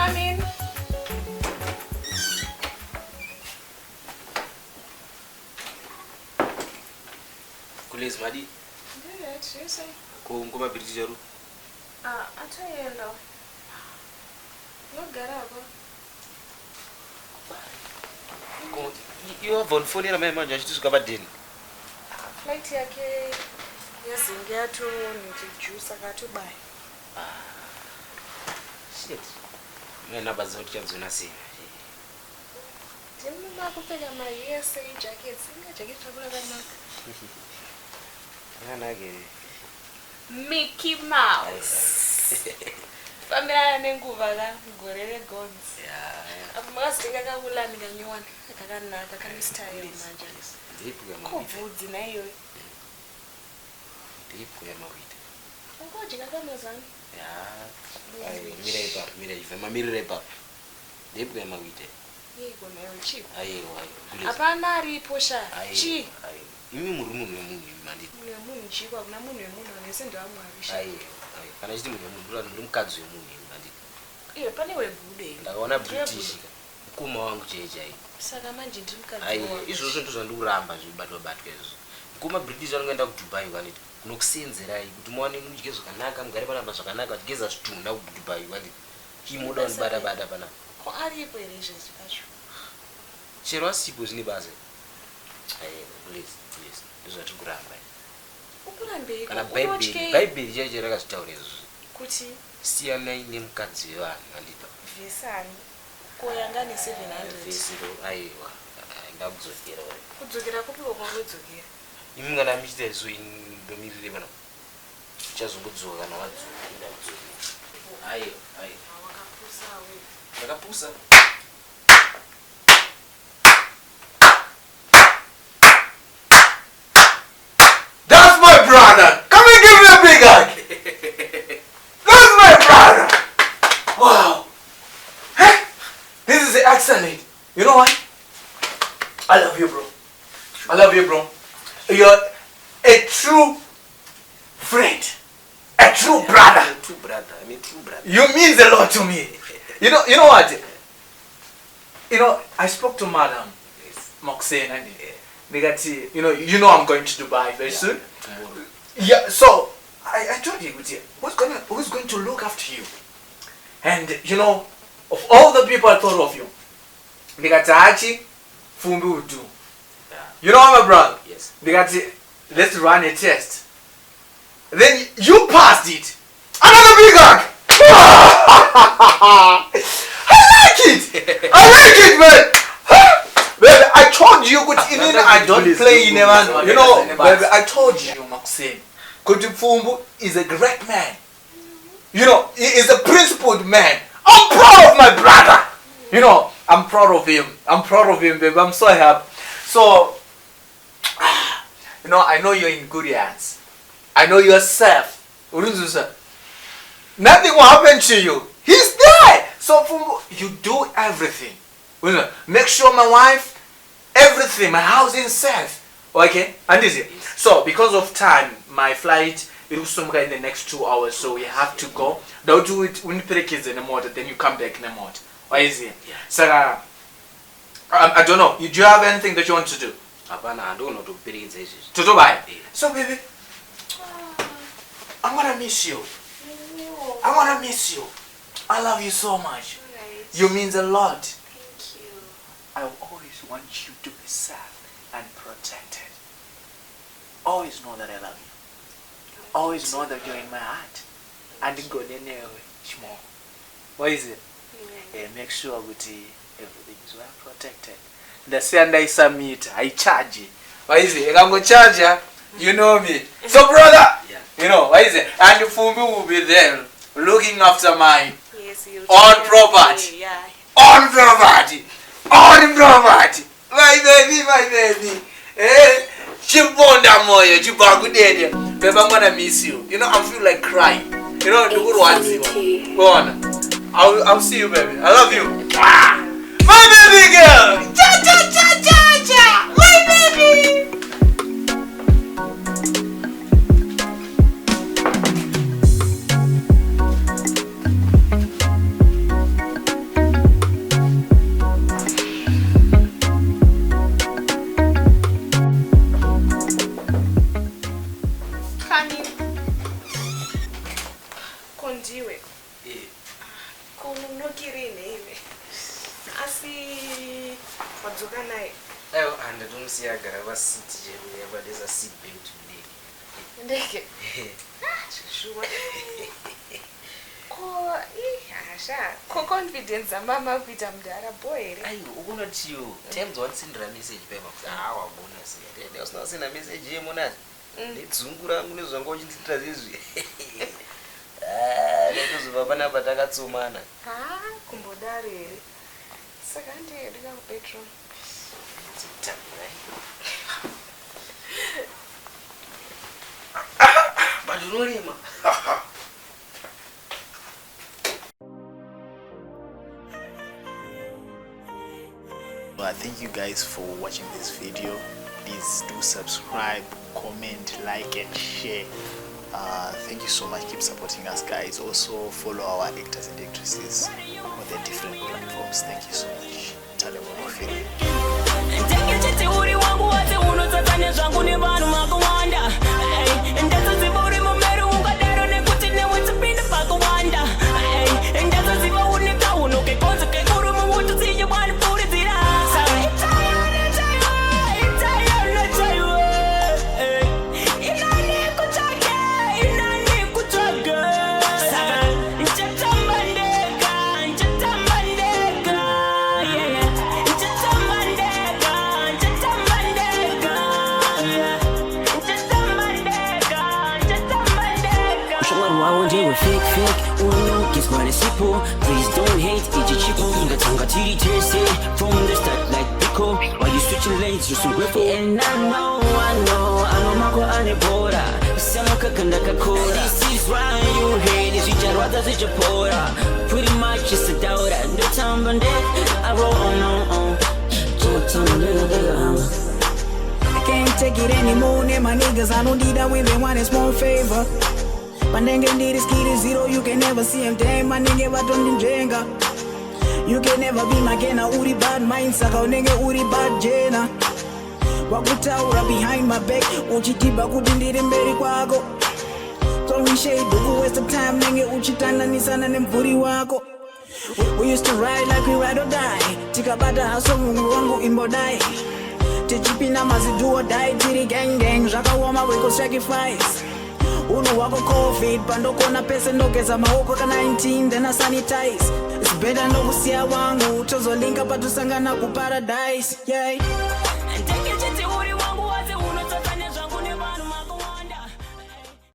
I mean, Kules madi. yes, you say. Ngoma British jaru. I tell you no. No garabo. You have on phone na mama nje chitu kabadeni. Flight yake yazinga tu nikijuice akatubai. Shit. Mina bazoti chanzona sina. Ndimba kupeka ma USA jackets, inga jacket chakula kanaka. Nake Mickey Mouse. Famila nenguva la ngorere gons. yeah. Afumakasika kakula nikanywana kakanaka kani style manje. Ndipu ya Kudzi nayo. Ndipu ya mawite. Ngoje kakamazana. Yeah. Mira ifa mamirire pa. Ndipu ya mawite. Yego nayo chip. Ayo. Apana ari posha. Chi. Imi murumu wemunhu mandi. Munhu wemunhu chikwa kuna munhu wemunhu anese ndo amwarisha. Ayo. Kana chiti munhu wemunhu ndo mukadzi wemunhu mandi. Iyo pane webude. Ndakaona British. Mukoma wangu chechai. Saka manje ndi mukadzi Ayo, wangu. izvozvo ndo zvandikuramba zvibatwa izvo. Mukoma British vanoenda kuDubai vaniti. Kunokusenzerai kuti muwane mudye zvakanaka, mugare panapa zvakanaka, tigeza zvitunha kuDubai vaniti. Chimoda unibata pana. Ko aripo ere izvezvi pacho. Chero asipo zvine basa. Ayo, please. Ndizvati kuramba. Ukurambei Kana Bible chacho rakazvitaura izvo. kuti Siyanai nemukadzi wevanhu vandipa. vesani koyanga ne 700. Vesiro aiwa. Ndakudzokera ore. Kudzokera kupiko kwakudzokera. Imi kana michita izvo indomirire pana. Uchazongodzoka kana wadzoka ndakudzokera. Ayo. Wakapusa wewe. Ndakapusa. That's my brother! Come and give me a big hug! That's my brother! Wow! Hey! This is excellent! You know what? I love you, bro. I love you, bro. You're a true friend. A true brother. True brother. I mean true brother. You mean a lot to me. You know what? I spoke to Madam Moxane and Negati, you know I'm going to Dubai very soon. Tomorrow. Yeah, so I told you, who's going to look after you? And of all the people I thought of you, Negati, Pfumbu would do. Yeah. You know what, my brother? Yes. Negati, let's run a test. Then you passed it. Another big hug! I like it, man! Baby, I told you, I don't play in a man. Baby, I told you, Maxine. Kudzi Pfumbu is a great man. He is a principled man. I'm proud of my brother. I'm proud of him, baby. I'm so happy. So, I know you're in good hands. I know you're safe. Nothing will happen to you. He's there. So, Pfumbu, you do everything. Make sure my wife, everything, my house is safe. Okay? And is it? So, because of time, my flight is in the next 2 hours, so we have to go. Don't do it when you put the kids in the motor, then you come back in the motor. Why is it? Yeah. So, I don't know. Do you have anything that you want to do? Apana, I don't know to pay this. To Dubai? So, baby, I'm gonna miss you. I'm gonna miss you. I love you so much. Right. You mean a lot. Thank you. I always want you to be safe and protected. Always know that I love you. Always know that you're in my heart. And go anywhere, small. What is it? Make sure that everything is well protected. The sender is a meter. I charge it. What is it? I'm going to charge you. You know me. So, brother, what is it? And Pfumbu will be there looking after mine. Yes, you. On property. Yeah. On property. On property. My baby. Chibonda moyo, chibagudede. Baby, I'm gonna miss you. I feel like crying. The good ones. Go on. I'll see you, baby. I love you. My baby girl. Cha cha cha cha cha. My baby. siyagara vasiti chero yabadesa seat belt ndege shuwa ko hasha ko confidence mama kuita mudara boy here ayo ukunotio times one sendera message pema kuti wabona siya usina sina message yemona nedzungura ngune zvanga uchindita zizvi nekuzuva panapa takatsumana kumbodare here saka ndiyedika kubedroom badurorema I thank you guys for watching this video. Please do subscribe, comment, like and share. Thank you so much. Keep supporting us, guys. Also follow our actors and actresses on their different platforms. Thank you so much. Fake, no, kiss my simple. Please don't hate, it's a chico. The tongue tiri jersey from the start like Pico. While you switching lanes, you're so grateful. And I know, Mako Anebora. Samaka Kandakakora. This is why you hate it. You just rather such a pora. Pretty much it's a doubt. And the time and I roll on. I can't take it anymore, near my niggas. I don't need that when they want a small favor. But then get this kid is zero, you can never see him. Damn, my nigga, but don't jenga. You can never be my gena. Uri bad mind, saka nigga, uri bad jena. Wakutaura behind my back, uchitiba kutindiri mberi kwako. So we shade, do waste of time, nigga, uchitana nisana nemburi wako. We used to ride like we ride or die. Tikabata haso mungu wangu imbodai. Tichipina mazidu or die, tiri gang, Jaka wama we go sacrifice. Uno wako COVID, pandoko na pesa ndogeza maoko ka 19, then I sanitize. It's better no kusia wangu, tozo linka patusangana ku paradise, yeah.